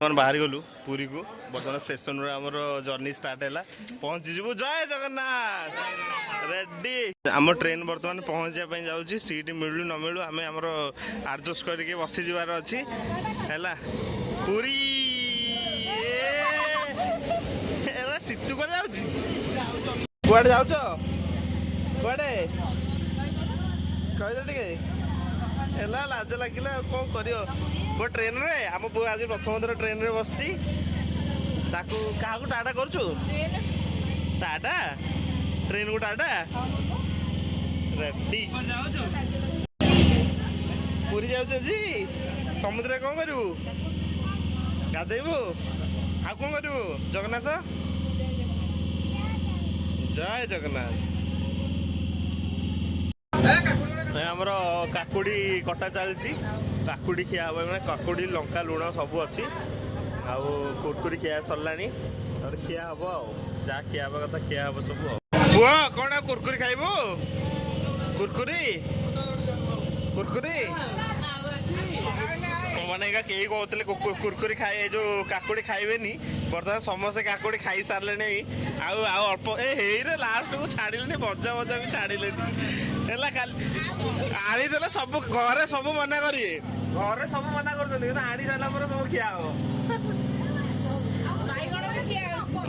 बर्तमान बाहर गलु पुरी को बर्तमान स्टेशन रे हमर जर्नी स्टार्ट हैला पहुंची जीवु। जय जगन्नाथ रेडी। आम ट्रेन बर्तमान पहुंचा पे जाउची। सीट मिलु न मिलु आमे हमर एडजस्ट करके बसी जीवार अछि हैला। पुरी एला सिट्टू को जाउची। कुआडे जाउछ कुआडे कहि दे टिके हैला। लाज लागिला कोन करियो गो ट्रेन रे आम पु आज प्रथम थर ट्रेन रे बसছি ताकू काहाकू टाटा करछु टाटा ट्रेन को टाटा रेडी। पुरी जाउछ जी समुद्र कोन करू गाधेबू आ कोन करू जगन्नाथ जय जगन्नाथ। आमर काकुड़ी कटा चलती काकुड़ी खिया हम मैंने काकुड़ी लंका लुण सब अच्छी आउ कुरकुरी खिया सरला खिया हम जहाँ खिया कथा खिया हम सब। पुआ कौन कुरकुरी खाइबू कुरकुरी कुरकुरी मैंने कई कहते कुरकुरी खाए जो काकुड़ी खाइबेनी बर्तमान समस्ते काकुड़ी खाई सारे अल्प ए लास्ट को छाड़े बजा बजा भी छाड़े आनीदे सब घरे सब मना करिए घरे सब मना कर आनी सारा सब खिया हम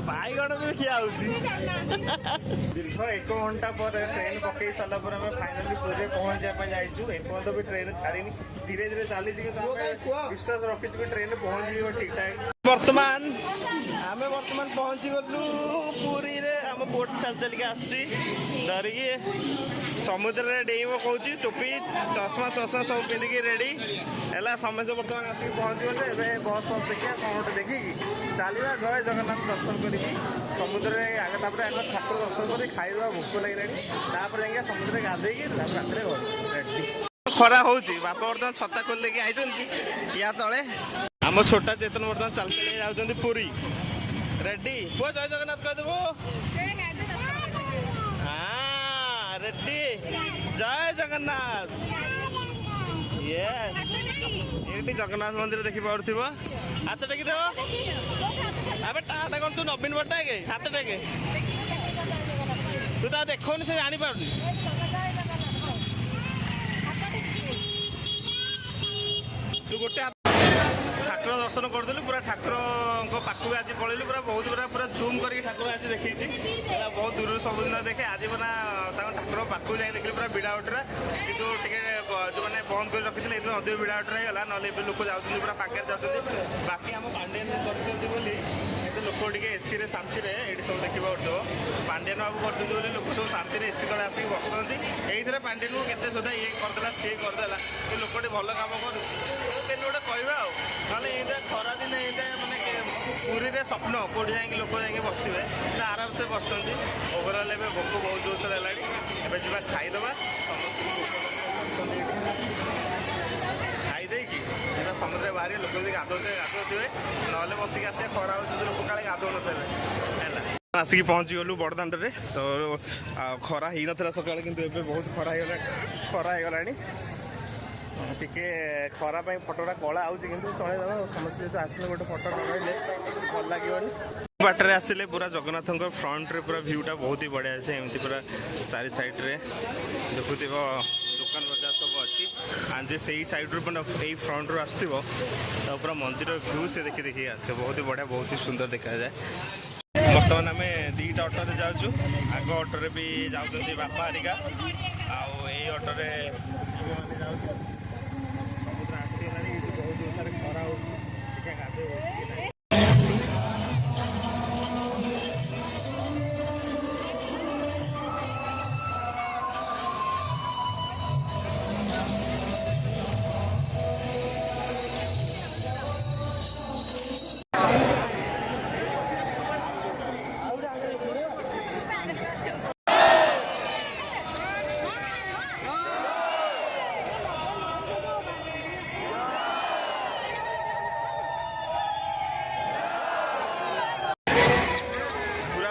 बैगण भी खिया दीर्घ 1 घंटा पर ट्रेन पकई सारा फाइनाली पुरी पहुंचा जाइए। एपर्त भी ट्रेन छाड़ी धीरे धीरे चली विश्वास रखी ट्रेन पहुंच ठीक ठाक। बर्तमान आम बर्तमान पहुंची गलु पुरी रे आम बोट चल चल के आसी धरिकी समुद्र रे डेइब कहूँ टोपी चश्मा चश्मा सब पिंधिकी रेडी है समस्त बर्तमान आसिक पहुंची गले। बस बस देखिए कौन गोटे देखिकी चलवा जय जगन्नाथ दर्शन करी समुद्र आगे ठाकुर दर्शन कर खाइदा भोक लगे जाए समुद्र गाधे रात रेडी। खरा हो बापा बर्तमान छता खोल लेके आई या तले आम छोटा चेतन बर्तमान चल चल जाऊँ पुरी रेडी। पुआ जय जगन्नाथ कहदेव हाँ रेडी जय जगन्नाथ। ये जगन्नाथ मंदिर देखी पार्थ हाथ टेक देव अबे टाटा कौन तू नवीन पट्टनायक हाथ टेक तू ता देखनी से जानी पार तू गोटे ठाकुर दर्शन करदेलु पूरा ठाकुर पाखक आज पलैलु पूरा बहुत पूरा जूम करके ठाकुर आज देखी बहुत दूर सबुदिन देखे आज बना ठाकुर पाखक जाए देखिए पूरा भिड़ा उठरा कि जो मैंने बंद कर रखी थे अधिक भिड़ा उठरा होगा ना लोक जाऊँ पूरा पाखे जाऊँ बाकी आम पांडियन कर लोक टे एसी रे शांति ये सब देखा उठो पांडियन बाबू करते लोक सब शांति एसी तले आसिक बसुँच ये पांडियन को केते सुधा ये करदेला सी करदेला लोक भल कम कर गोटे कहवा ना खरा दिन ये मैंने पुरी रे स्वप्न कौटी जाए लोक जाए बसवे आराम से बसुँच ओवरअल भोक बहुत जोर से है जा खाईदे खाईदे समुद्र बाहर लोक भी गाधोते ना बसिक आसे खरा हो लोक काले गाधो न आसिक पहुँची गलु बड़दाण्ड रे तो खरा ही ना सकाल किंतु एबे बहुत खरा होगला टिके खरा फटोटा कला आउची किंतु चले समस्त जो आसले गोटे फटो लगे भल लगे बाटर आसिले पूरा जगन्नाथ फ्रंट रे पूरा व्यूटा बहुत ही बढ़िया है एमती पूरा चारि साइड रे देखुव दुकान बजार सब अच्छी आज से साइड रू यही फ्रंट रू आसो तो पूरा मंदिर व्यू से देखी देखी आसे बहुत ही बढ़िया बहुत ही सुंदर देखा जाए। बर्तमान आम 2टा ऑटो रे जाऊँ आग ऑटो रे भी जाऊँ बापा हरिका आउ ऑटो रे समुद्र आसीगला बहुत जोर खरा हो गाधे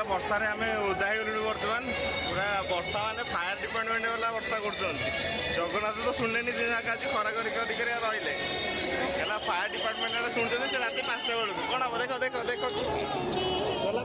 वर्षा आम उदा गलु बर्तमान पूरा वर्षा माने फायर डिपार्टमेंट वाला वर्षा कर जगन्नाथ तो शुणे आज खरा कर रही है फायर डिपार्टमेंट वाला शुणुचे रात 5टा बेलू कौन हम देख देख देख गला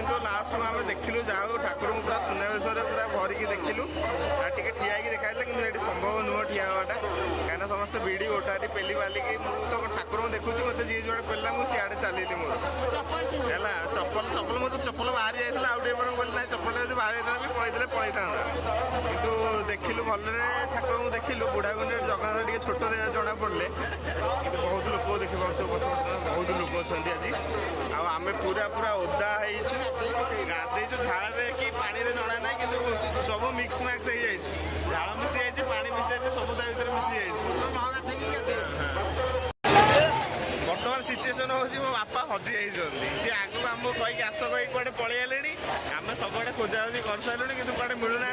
तो लास्ट में आम देखिलु जाऊ ठाकुर को पूरा सुनावेश पूरा भरिकी देखिलु टे ठिया देखा कि संभव नुह ठिया हवाटा कहीं समस्त भिड़ी गोटाटी पेली बालिकी तो ठाकुर को देखुची मत जी जो पेला मुझे सियाड़े चलि मोर है चप्पल चप्पल मत चप्पल बाहरी जाता आउटे बोल ना चप्पल जब बाहर जाता भी पड़े था कितु देखिलु भलरे ठाकुर को देखिलु बुढ़ागुंड जगन्नाथ टे छोट जना पड़े कि बहुत लोक देखा पछ बहुत लोक अच्छा आज आम पूरा पूरा ओदा गाधेचु झाड़े कि पानी जना ना कि सब मिक्स मैक्स हो झाड़ मिसी जाइए पानी मिसी जाइए सब भर मिसी जाइए बर्तमान सिचुएसन हूँ मो बापा हजि जाइए सी आगे आमको कहीकि आस कही कड़े पलि आम सब आड़े खोजाखोजी कर सारे कि कड़े मिलूना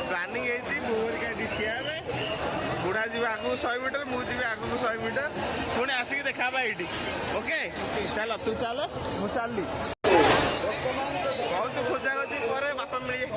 प्लानिंग होगी ठिया बुढ़ा जी आगू 100 मीटर मुझे आगू 100 मीटर पुणी आसिक देखा ये ओके चल तू चल मुझे बहुत खोजा खोजी पर बापा मिले